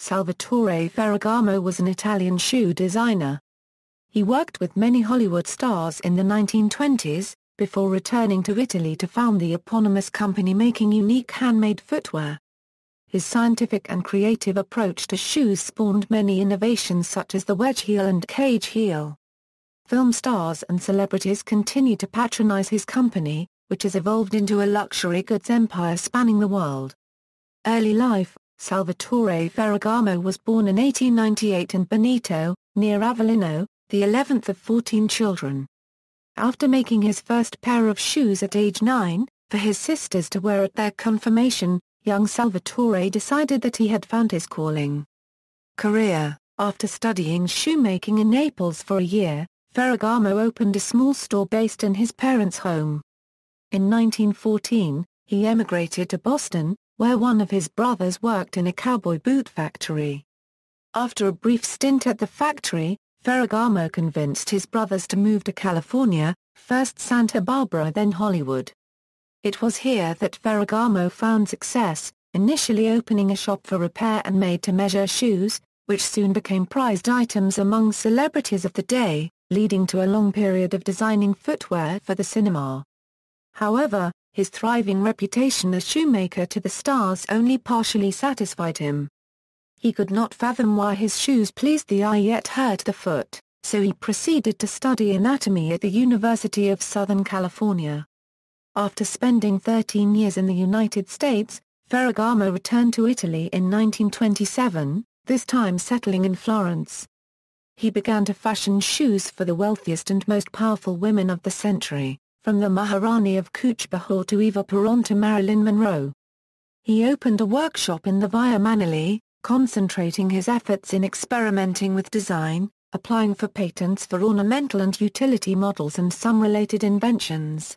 Salvatore Ferragamo was an Italian shoe designer. He worked with many Hollywood stars in the 1920s, before returning to Italy to found the eponymous company making unique handmade footwear. His scientific and creative approach to shoes spawned many innovations such as the wedge heel and cage heel. Film stars and celebrities continue to patronize his company, which has evolved into a luxury goods empire spanning the world. Early life: Salvatore Ferragamo was born in 1898 in Benito, near Avellino, the 11th of 14 children. After making his first pair of shoes at age 9, for his sisters to wear at their confirmation, young Salvatore decided that he had found his calling. Career: after studying shoemaking in Naples for a year, Ferragamo opened a small store based in his parents' home. In 1914, he emigrated to Boston, where one of his brothers worked in a cowboy boot factory. After a brief stint at the factory, Ferragamo convinced his brothers to move to California, first Santa Barbara then Hollywood. It was here that Ferragamo found success, initially opening a shop for repair and made-to-measure shoes, which soon became prized items among celebrities of the day, leading to a long period of designing footwear for the cinema. However, his thriving reputation as shoemaker to the stars only partially satisfied him. He could not fathom why his shoes pleased the eye yet hurt the foot, so he proceeded to study anatomy at the University of Southern California. After spending 13 years in the United States, Ferragamo returned to Italy in 1927, this time settling in Florence. He began to fashion shoes for the wealthiest and most powerful women of the century, from the Maharani of Cooch-Behar to Eva Peron to Marilyn Monroe. He opened a workshop in the Via Manili, concentrating his efforts in experimenting with design, applying for patents for ornamental and utility models and some related inventions.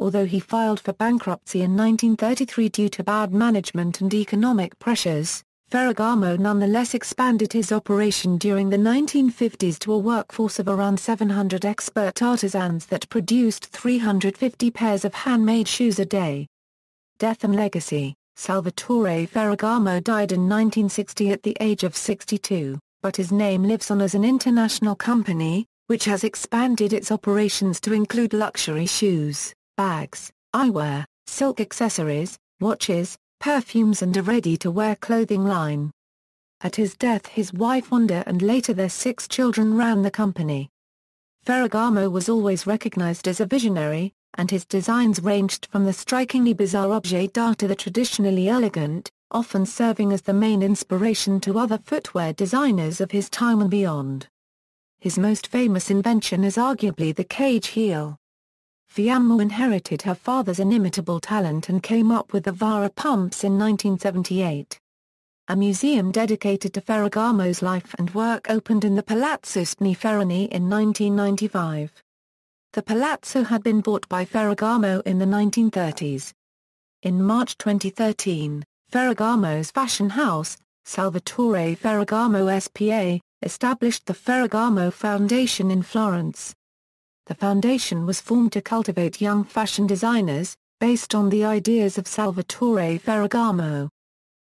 Although he filed for bankruptcy in 1933 due to bad management and economic pressures, Ferragamo nonetheless expanded his operation during the 1950s to a workforce of around 700 expert artisans that produced 350 pairs of handmade shoes a day. Death and legacy: Salvatore Ferragamo died in 1960 at the age of 62, but his name lives on as an international company, which has expanded its operations to include luxury shoes, bags, eyewear, silk accessories, watches, perfumes and a ready-to-wear clothing line. At his death his wife Wanda and later their 6 children ran the company. Ferragamo was always recognized as a visionary, and his designs ranged from the strikingly bizarre objet d'art to the traditionally elegant, often serving as the main inspiration to other footwear designers of his time and beyond. His most famous invention is arguably the cage heel. Fiamma inherited her father's inimitable talent and came up with the Vara pumps in 1978. A museum dedicated to Ferragamo's life and work opened in the Palazzo Spinifferani in 1995. The palazzo had been bought by Ferragamo in the 1930s. In March 2013, Ferragamo's fashion house, Salvatore Ferragamo S.p.A., established the Ferragamo Foundation in Florence. The foundation was formed to cultivate young fashion designers, based on the ideas of Salvatore Ferragamo.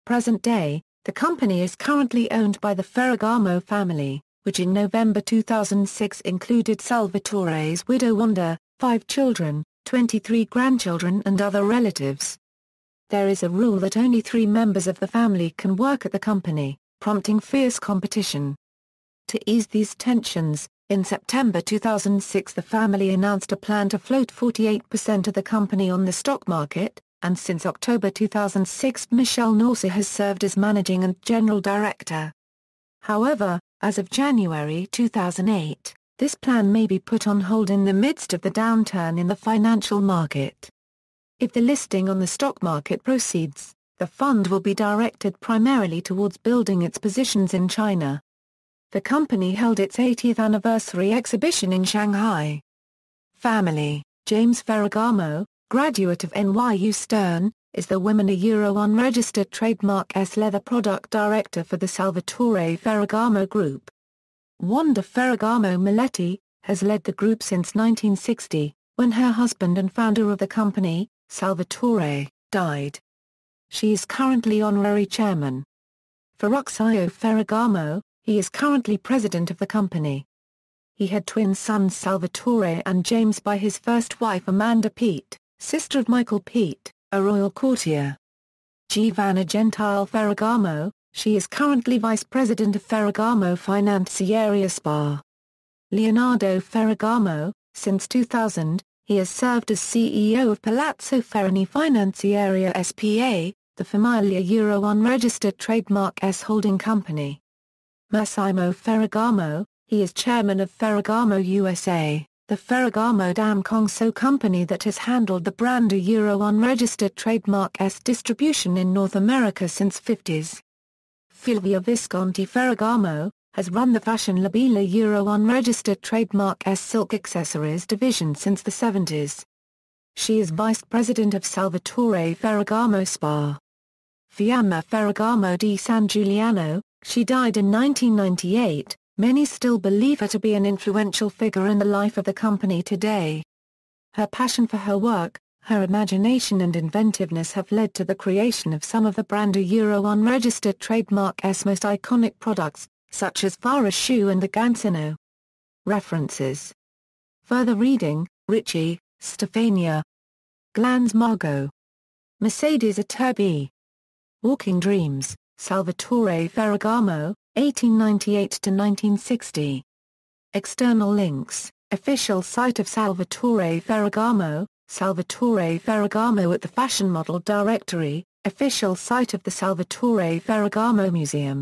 Present day, the company is currently owned by the Ferragamo family, which in November 2006 included Salvatore's widow Wanda, 5 children, 23 grandchildren and other relatives. There is a rule that only 3 members of the family can work at the company, prompting fierce competition. To ease these tensions, in September 2006 the family announced a plan to float 48% of the company on the stock market, and since October 2006 Michel Norsa has served as managing and general director. However, as of January 2008, this plan may be put on hold in the midst of the downturn in the financial market. If the listing on the stock market proceeds, the fund will be directed primarily towards building its positions in China. The company held its 80th anniversary exhibition in Shanghai. Family: James Ferragamo, graduate of NYU Stern, is the woman unregistered trademark leather product director for the Salvatore Ferragamo Group. Wanda Ferragamo Miletti, has led the group since 1960, when her husband and founder of the company, Salvatore, died. She is currently honorary chairman. Ferruccio Ferragamo, he is currently president of the company. He had twin sons Salvatore and James by his first wife Amanda Peet, sister of Michael Peet, a royal courtier. Giovanna Gentile Ferragamo, she is currently vice president of Ferragamo Financiera SpA. Leonardo Ferragamo, since 2000, he has served as CEO of Palazzo Ferrani Financiera SpA, the Famiglia Euro unregistered trademark S holding company. Massimo Ferragamo, he is chairman of Ferragamo USA, the Ferragamo D'Amconso company that has handled the brand Euro unregistered trademark S distribution in North America since '50s. Fulvia Visconti Ferragamo, has run the fashion label Euro unregistered trademark S silk accessories division since the '70s. She is vice president of Salvatore Ferragamo SpA. Fiamma Ferragamo di San Giuliano, she died in 1998, many still believe her to be an influential figure in the life of the company today. Her passion for her work, her imagination and inventiveness have led to the creation of some of the brand Euro unregistered trademark S most iconic products, such as Farah shoe and the Gansino. References. Further reading, Ritchie, Stefania. Glanz Margot. Mercedes Iturbi. Walking Dreams, Salvatore Ferragamo, 1898–1960. External links, official site of Salvatore Ferragamo, Salvatore Ferragamo at the Fashion Model Directory, official site of the Salvatore Ferragamo Museum.